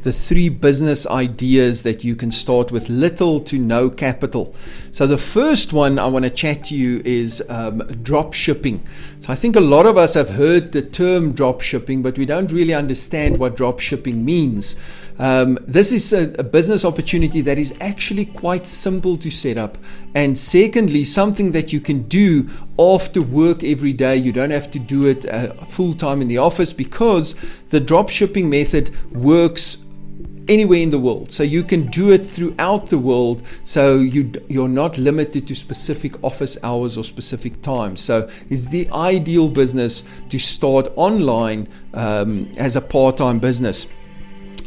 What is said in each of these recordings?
the 3 business ideas that you can start with little to no capital. So the first one I want to chat to you is drop shipping. So I think a lot of us have heard the term drop shipping, but we don't really understand what drop shipping means. This is a business opportunity that is actually quite simple to set up, and secondly, something that you can do after work every day. You don't have to do it full time in the office, because the drop shipping method works anywhere in the world. So you can do it throughout the world. So you're not limited to specific office hours or specific times. So it's the ideal business to start online as a part-time business.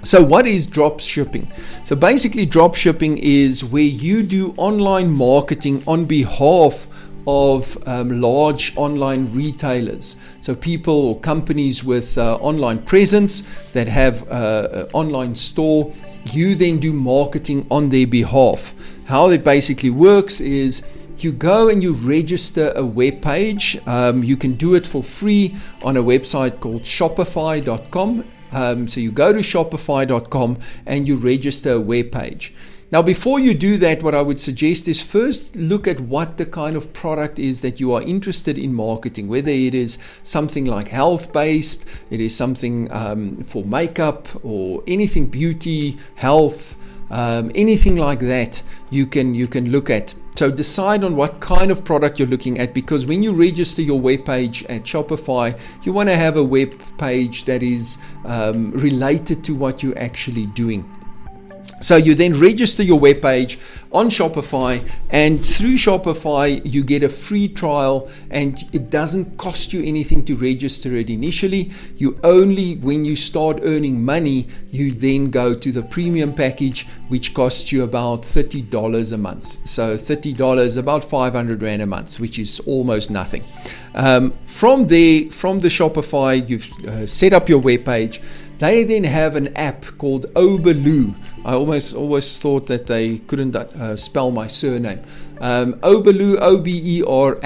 So what is drop shipping? So basically, drop shipping is where you do online marketing on behalf of large online retailers. So people or companies with online presence that have an online store, you then do marketing on their behalf. How it basically works is you go and you register a web page. You can do it for free on a website called Shopify.com. So you go to Shopify.com and you register a web page. Now, before you do that, what I would suggest is first look at what the kind of product is that you are interested in marketing, whether it is something like health-based, it is something for makeup, or anything beauty, health, anything like that you can look at. So decide on what kind of product you're looking at, because when you register your web page at Shopify, you want to have a web page that is related to what you're actually doing. So you then register your web page on Shopify, and through Shopify you get a free trial, and it doesn't cost you anything to register it initially. You only, when you start earning money, you then go to the premium package, which costs you about $30 a month. So $30, about 500 Rand a month, which is almost nothing. From there, from the Shopify, you've set up your web page. They then have an app called Oberloo. I always thought that they couldn't spell my surname. Oberloo, Oberloo.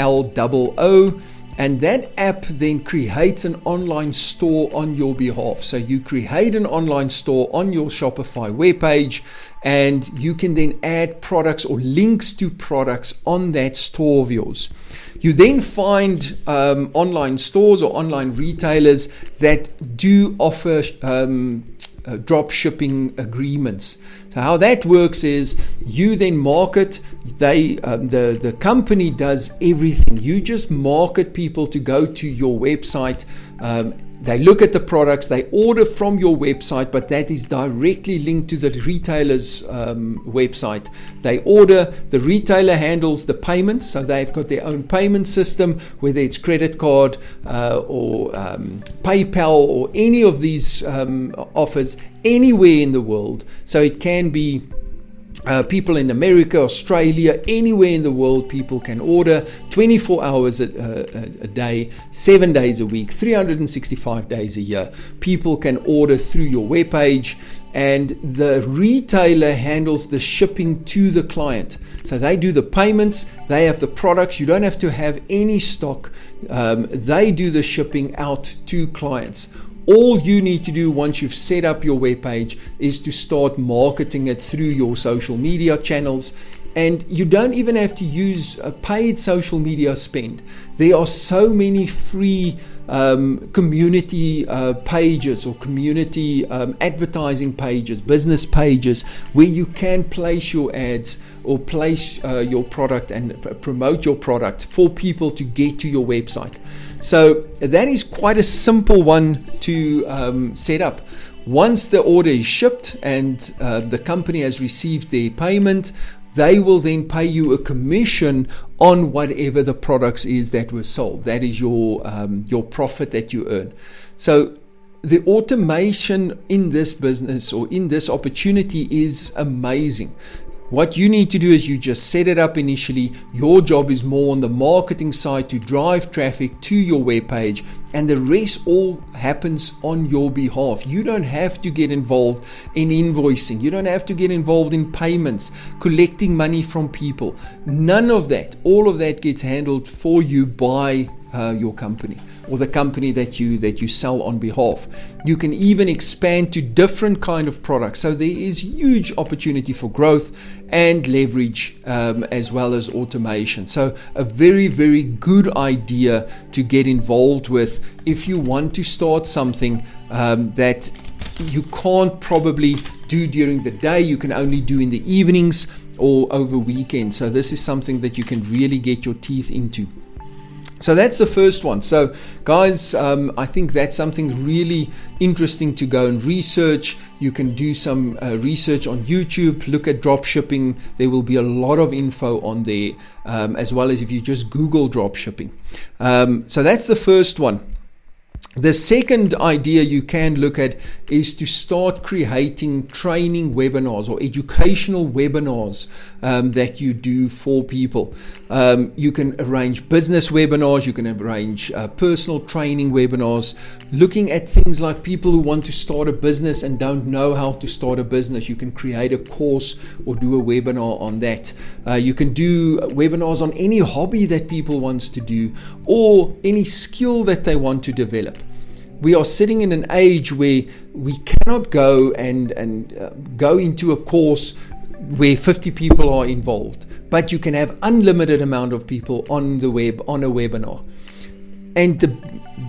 And that app then creates an online store on your behalf. So you create an online store on your Shopify webpage, and you can then add products or links to products on that store of yours. You then find online stores or online retailers that do offer drop shipping agreements. So how that works is you then market. The company does everything. You just market people to go to your website. They look at the products, they order from your website, but that is directly linked to the retailer's website. They order, the retailer handles the payments, so they've got their own payment system, whether it's credit card or PayPal or any of these offers anywhere in the world. So it can be people in America, Australia, anywhere in the world, people can order 24 hours a day, 7 days a week, 365 days a year. People can order through your webpage, and the retailer handles the shipping to the client. So they do the payments, they have the products, you don't have to have any stock. They do the shipping out to clients. All you need to do once you've set up your webpage is to start marketing it through your social media channels. And you don't even have to use a paid social media spend. There are so many free community pages or community advertising pages, business pages, where you can place your ads or place your product and promote your product for people to get to your website. So that is quite a simple one to set up. Once the order is shipped and the company has received their payment, they will then pay you a commission on whatever the products is that were sold. That is your profit that you earn. So the automation in this business or in this opportunity is amazing. What you need to do is you just set it up initially. Your job is more on the marketing side to drive traffic to your webpage, and the rest all happens on your behalf. You don't have to get involved in invoicing. You don't have to get involved in payments, collecting money from people. None of that. All of that gets handled for you by your company or the company that you sell on behalf. You can even expand to different kind of products. So there is huge opportunity for growth and leverage, as well as automation. So a very, very good idea to get involved with if you want to start something that you can't probably do during the day. You can only do in the evenings or over weekends. So this is something that you can really get your teeth into. So that's the first one. So guys, I think that's something really interesting to go and research. You can do some research on YouTube, look at drop shipping. There will be a lot of info on there, as well as if you just Google drop shipping. So that's the first one. The second idea you can look at is to start creating training webinars or educational webinars that you do for people. You can arrange business webinars, you can arrange personal training webinars, looking at things like people who want to start a business and don't know how to start a business. You can create a course or do a webinar on that. You can do webinars on any hobby that people want to do or any skill that they want to develop. We are sitting in an age where we cannot go and go into a course where 50 people are involved, but you can have unlimited amount of people on the web on a webinar. And the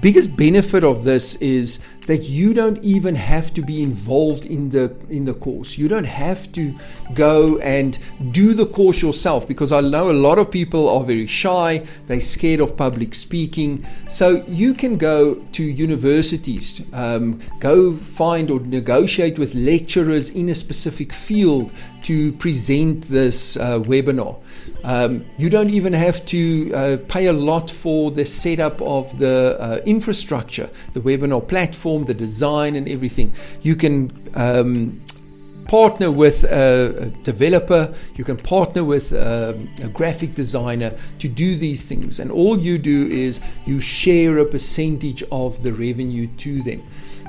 biggest benefit of this is that you don't even have to be involved in the course. You don't have to go and do the course yourself, because I know a lot of people are very shy, they're scared of public speaking. So you can go to universities, go find or negotiate with lecturers in a specific field to present this webinar. You don't even have to pay a lot for the setup of the infrastructure, the webinar platform, the design and everything. You can partner with a developer, you can partner with a graphic designer to do these things, and all you do is you share a percentage of the revenue to them.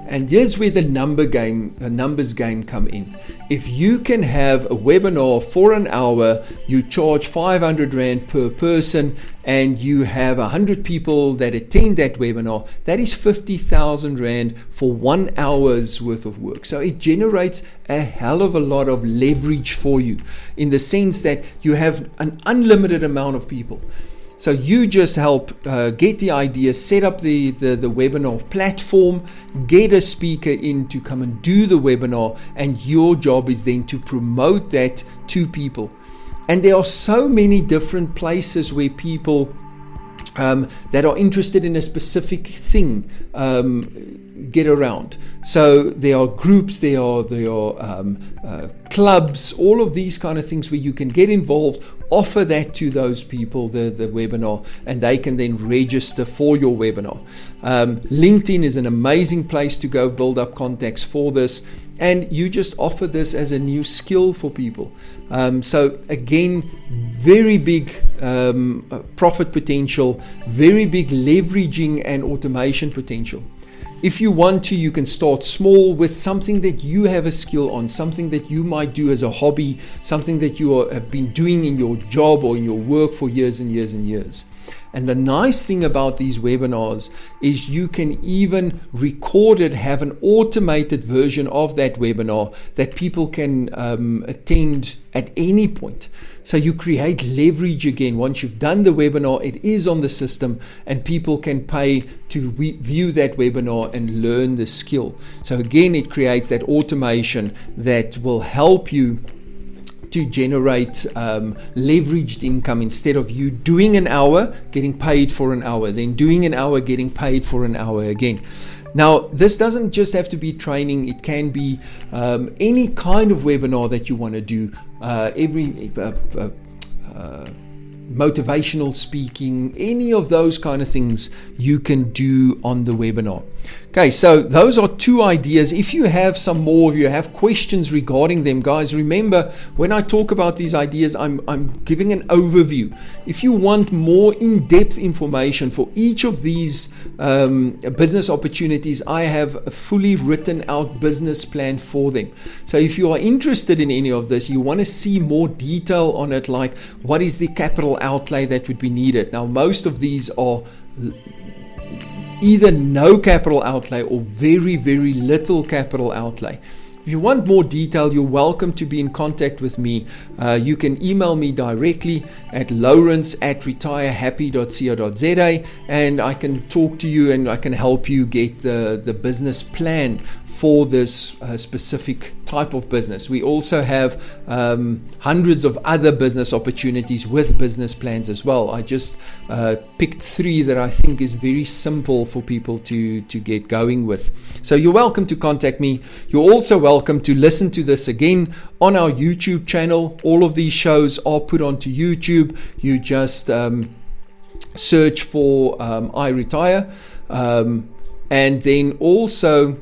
And here's where the numbers game come in. If you can have a webinar for an hour, you charge 500 Rand per person, and you have 100 people that attend that webinar, that is 50,000 Rand for 1 hour's worth of work. So it generates a hell of a lot of leverage for you, in the sense that you have an unlimited amount of people. So you just help get the idea, set up the webinar platform, get a speaker in to come and do the webinar, and your job is then to promote that to people. And there are so many different places where people that are interested in a specific thing get around. So there are groups, there are clubs, all of these kind of things where you can get involved, offer that to those people, the webinar, and they can then register for your webinar. LinkedIn is an amazing place to go build up contacts for this, and you just offer this as a new skill for people. So again, very big profit potential, very big leveraging and automation potential. If you want to, you can start small with something that you have a skill on, something that you might do as a hobby, something that you have been doing in your job or in your work for years and years and years. And the nice thing about these webinars is you can even record it, have an automated version of that webinar that people can attend at any point. So you create leverage again. Once you've done the webinar, it is on the system and people can pay to view that webinar and learn the skill. So again, it creates that automation that will help you to generate leveraged income, instead of you doing an hour, getting paid for an hour, then doing an hour, getting paid for an hour again. Now, this doesn't just have to be training. It can be any kind of webinar that you want to do, motivational speaking, any of those kind of things you can do on the webinar. Okay, so those are two ideas. If you have some more, if you have questions regarding them, guys, remember when I talk about these ideas, I'm giving an overview. If you want more in-depth information for each of these business opportunities, I have a fully written out business plan for them. So if you are interested in any of this, you want to see more detail on it, like what is the capital outlay that would be needed. Now, most of these are either no capital outlay or very, very little capital outlay. If you want more detail, you're welcome to be in contact with me. You can email me directly at lawrence@retirehappy.co.za, and I can talk to you and I can help you get the business plan for this specific type of business. We also have hundreds of other business opportunities with business plans as well. I just picked 3 that I think is very simple for people to get going with. So you're welcome to contact me. You're also welcome to listen to this again on our YouTube channel. All of these shows are put onto YouTube. You just search for I Retire, and then also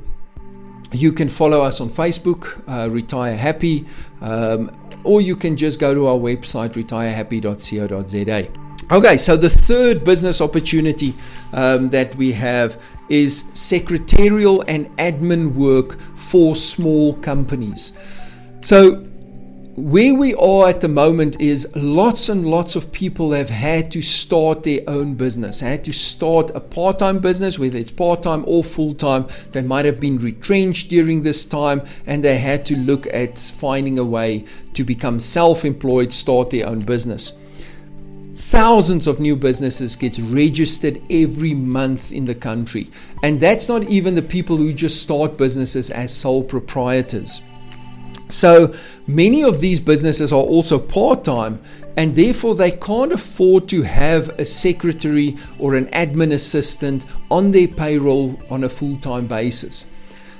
you can follow us on Facebook, Retire Happy, or you can just go to our website, retirehappy.co.za. Okay, so the third business opportunity that we have is secretarial and admin work for small companies. So where we are at the moment is lots and lots of people have had to start their own business, had to start a part-time business, whether it's part-time or full-time. They might have been retrenched during this time, and they had to look at finding a way to become self-employed, start their own business. Thousands of new businesses get registered every month in the country, and that's not even the people who just start businesses as sole proprietors. So many of these businesses are also part-time, and therefore they can't afford to have a secretary or an admin assistant on their payroll on a full-time basis.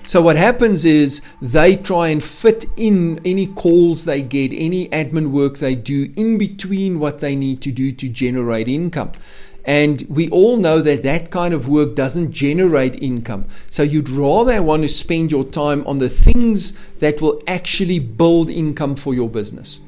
So what happens is they try and fit in any calls they get, any admin work they do in between what they need to do to generate income. And we all know that that kind of work doesn't generate income. So you'd rather want to spend your time on the things that will actually build income for your business.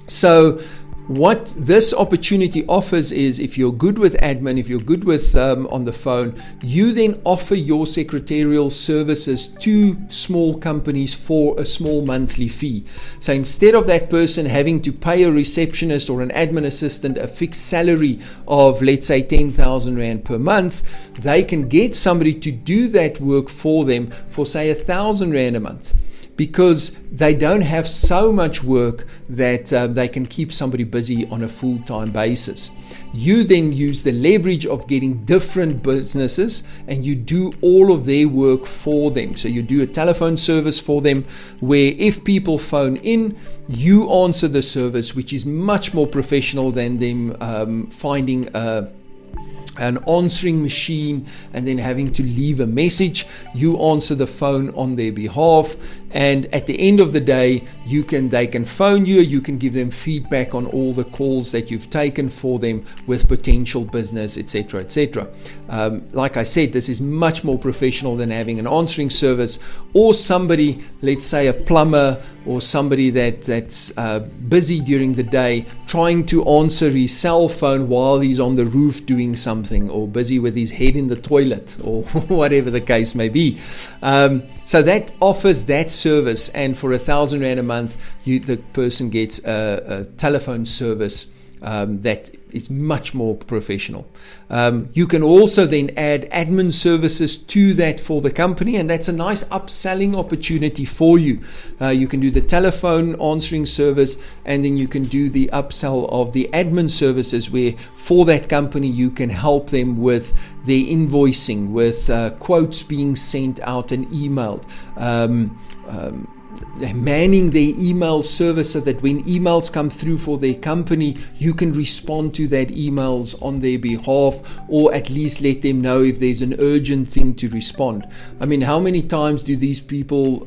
So what this opportunity offers is, if you're good with admin, if you're good with on the phone, you then offer your secretarial services to small companies for a small monthly fee. So instead of that person having to pay a receptionist or an admin assistant a fixed salary of, let's say, 10,000 Rand per month, they can get somebody to do that work for them for, say, 1,000 Rand a month, because they don't have so much work that they can keep somebody busy on a full-time basis. You then use the leverage of getting different businesses, and you do all of their work for them. So you do a telephone service for them, where if people phone in, you answer the service, which is much more professional than them finding an answering machine and then having to leave a message. You answer the phone on their behalf, and at the end of the day, they can phone you. You can give them feedback on all the calls that you've taken for them with potential business, etc., etc. Like I said, this is much more professional than having an answering service, or somebody, let's say a plumber, or somebody that's busy during the day trying to answer his cell phone while he's on the roof doing something, or busy with his head in the toilet, or whatever the case may be. So that offers that service, and for 1,000 Rand a month, the person gets a telephone service that is much more professional. You can also then add admin services to that for the company, and that's a nice upselling opportunity for you. You can do the telephone answering service, and then you can do the upsell of the admin services, where for that company you can help them with their invoicing, with quotes being sent out and emailed, manning their email service, so that when emails come through for their company, you can respond to that emails on their behalf, or at least let them know if there's an urgent thing to respond. I mean, how many times do these people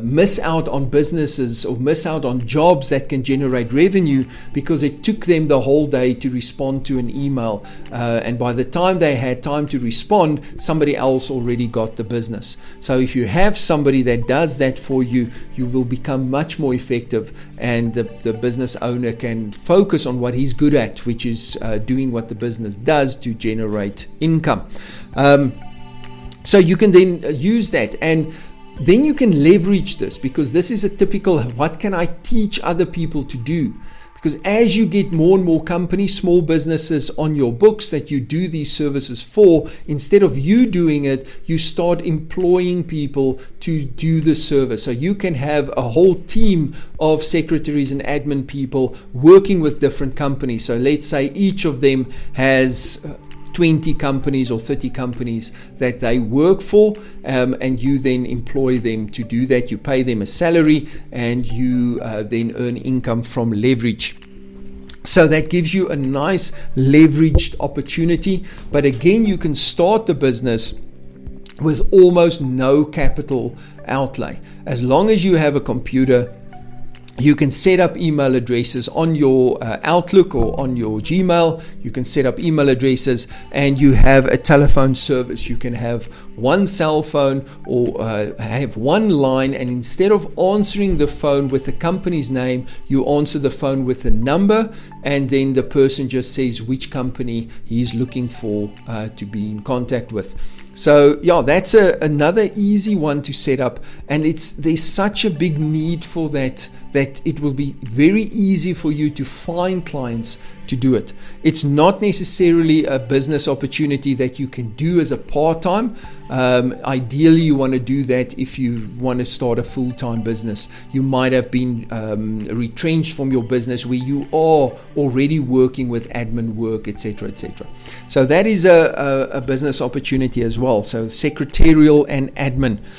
miss out on businesses or miss out on jobs that can generate revenue because it took them the whole day to respond to an email, and by the time they had time to respond, somebody else already got the business. So if you have somebody that does that for you, you will become much more effective, and the business owner can focus on what he's good at, which is doing what the business does to generate income. So you can then use that, and then you can leverage this, because this is a typical, what can I teach other people to do? because as you get more and more companies, small businesses on your books that you do these services for, instead of you doing it, you start employing people to do the service. So you can have a whole team of secretaries and admin people working with different companies. So let's say each of them has 20 companies or 30 companies that they work for, and you then employ them to do that. You pay them a salary, and you then earn income from leverage. So that gives you a nice leveraged opportunity. But again, you can start the business with almost no capital outlay. As long as you have a computer, you can set up email addresses on your Outlook or on your Gmail. You can set up email addresses, and you have a telephone service. You can have one cell phone or have one line, and instead of answering the phone with the company's name, you answer the phone with the number, and then the person just says which company he's looking for to be in contact with. So yeah, that's another easy one to set up, and there's such a big need for that it will be very easy for you to find clients to do it. It's not necessarily a business opportunity that you can do as a part-time. Ideally, you want to do that if you want to start a full-time business. You might have been retrenched from your business where you are already working with admin work, etc., etc. So that is a business opportunity as well. So secretarial and admin.